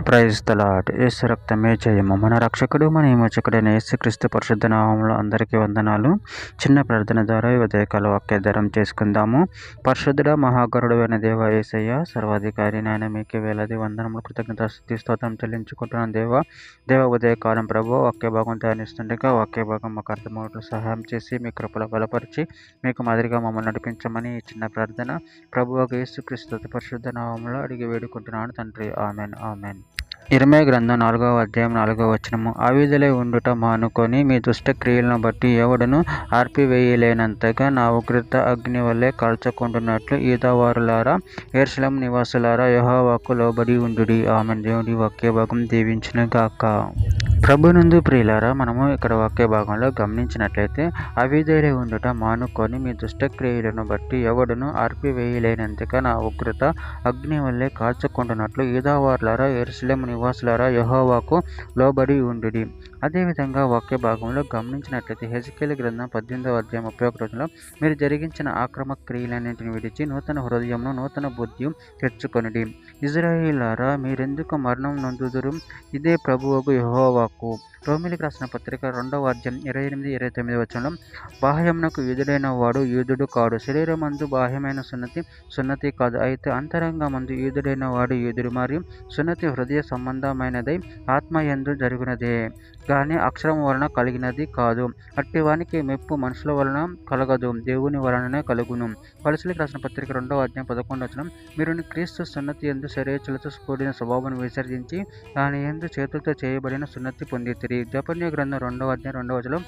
Praise the lord. యేసు రక్తమే జయము. మన రక్షకుడు మన విమోచకుడైన యేసుక్రీస్తు పరిశుద్ధ నామములో అందరికీ వందనాలు. చిన్న ప్రార్థన ద్వారా ఈ ఉదయకాల వాక్యాధారం చేసుకుందాము. పరిశుద్ధుడ మహాగరుడైన దేవ యేసయ్య, సర్వాధికారి నాయన మీకే వేలాది వందనములు, కృతజ్ఞత స్తుతి స్తోత్రం చెల్లించుకుంటున్నాను దేవ ఉదయకాలం ప్రభు వాక్య భాగం ధ్యానిస్తుండగా వాక్య భాగం మాకు అర్థమవుతూ సహాయం చేసి మీ కృపలో బలపరిచి మీకు మాదిరిగా మమ్మల్ని నడిపించమని ఈ చిన్న ప్రార్థన ప్రభువు యేసుక్రీస్తు పరిశుద్ధ నామములో అడిగి వేడుకుంటున్నాను తండ్రి. Amen amen. ఇర్మీయా గ్రంథం 4వ అధ్యాయం 4వ వచనము. అవిధులై ఉండుట మానుకొని మీ దుష్ట క్రియలను బట్టి ఎవడును ఆర్పివేయలేనంతగా నా ఉగ్రత అగ్ని వల్లే కాల్చకుంటున్నట్లు యూదావారులారా, యెరూషలేము నివాసులారా, యెహోవాకు లోబడి ఉండుడి. ఆమెన్. దేవుడి వాక్య భాగం దీవించును గాక. ప్రభునందు ప్రియులారా, మనము ఇక్కడ వాక్య భాగంలో గమనించినట్లయితే అవిధేయులై ఉండుట మానుకొని మీ దుష్టక్రియలను బట్టి ఎవడును ఆర్పివేయలేనంతగా నా ఉగ్రత అగ్ని వల్లే కాల్చుకుంటున్నట్లు యూదావారులారా, యెరూషలేము నివాసులారా, యెహోవాకు లోబడి ఉండుడి. అదేవిధంగా వాక్య భాగంలో గమనించినట్లయితే హెజెకీయలు గ్రంథం 18వ అధ్యాయం 31 రోజులో మీరు జరిగించిన ఆక్రమ క్రియలన్నింటిని విడిచి నూతన హృదయమును నూతన బుద్ధియు తెచ్చుకొనుడి. ఇశ్రాయేలులారా, మీరెందుకు మరణం నొందుదురు? ఇదే ప్రభువగు యెహోవాకు. రోమీయులకు రాసిన పత్రిక 2వ అధ్యాయం 28-29 వచనంలో బాహ్యమునకు యూదుడైన వాడు యూదుడు కాడు, శరీరమందు బాహ్యమైన సున్నతి కాదు, అయితే అంతరంగమందు యూదుడైన వాడు యూదుడు, మరియు సున్నతి హృదయ సంబంధమైనదై ఆత్మయందు జరుగునదే గాని అక్షరము వలన కలిగినది కాదు. అట్టి వానికి మెప్పు మనుషుల వలన కలగదు, దేవుని వలననే కలుగును. కొలస్సీయులకు రాసిన పత్రిక 2వ అధ్యాయం 11వ వచనం. మీరు క్రీస్తు సున్నతి యందు శరీరచులతో కూడిన స్వభావాన్ని విసర్జించి దాని యందు చేతులతో చేయబడిన సున్నతి పొందితిరి. జెఫన్యా గ్రంథం 2వ అధ్యాయం 2వ వచనం.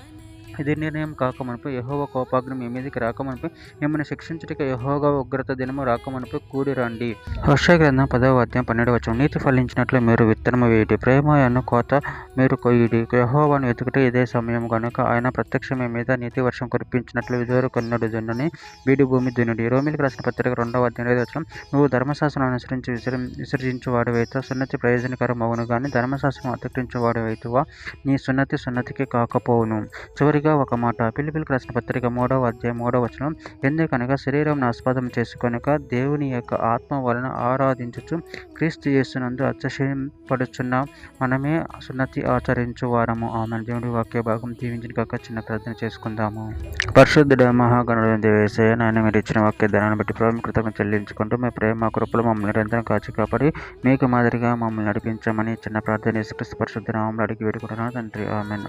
ఇది నిర్ణయం కాకమునుపు యెహోవా కోపాగ్ని మీ మీదకి రాకమునుపు మిమ్మల్ని శిక్షించుటకు యెహోవా ఉగ్రత దినము రాకమునుపు కూడి రండి. హోషేయ గ్రంథం 10వ అధ్యాయం 12వ వచనం. నీతి ఫలించినట్లు మీరు విత్తనము వేయుడి, ప్రేమను కోత మీరు కొయ్యుడి. యెహోవాను వెతుకుటే ఇదే సమయం గనుక ఆయన ప్రత్యక్ష మీ మీద నీతి వర్షం కురిపించినట్లు ఇదివరకు కన్నడు దున్నుని బీడు భూమి దున్నుడి. రోమీయులకు రాసిన పత్రిక 2వ అధ్యాయం 5వ వచనం. నువ్వు ధర్మశాస్త్రం అనుసరించి విసర్జించువాడవైతే సున్నతి ప్రయోజనకరమవును గాని ధర్మశాస్త్రం అతిక్రించువాడవైతువా నీ సున్నతికి కాకపోవును. చివరిగా ఒక మాట, ఫిలిప్పీయులకు రాసిన పత్రిక 3వ అధ్యాయం 3వ వచనం. ఎందుకనగా శరీరం ఆస్పదం చేసుకొనక దేవుని యొక్క ఆత్మ వలన ఆరాధించుచు క్రీస్తు యేసునందు అతిశయపడుచున్న మనమే సున్నతి ఆచరించు వారము. ఆమెన్. దేవుడి వాక్య భాగం దీవించిన కాక చిన్న ప్రార్థన చేసుకుందాము. పరిశుద్ధుడ మహాగణుడైన దేవ యేసయ్య, నాయన మీరు ఇచ్చిన వాక్య ధనాన్ని బట్టి ప్రేమ కృతజ్ఞతలు చెల్లించుకుంటూ మీ ప్రేమ కృపలు మమ్మల్ని నిరంతరం కాచి కాపాడి మీకు మాదిరిగా మమ్మల్ని నడిపించమని చిన్న ప్రార్థన యేసుక్రీస్తు పరిశుద్ధ నామములో అడిగి వేడుకుంటున్నాను తండ్రి. ఆమెన్.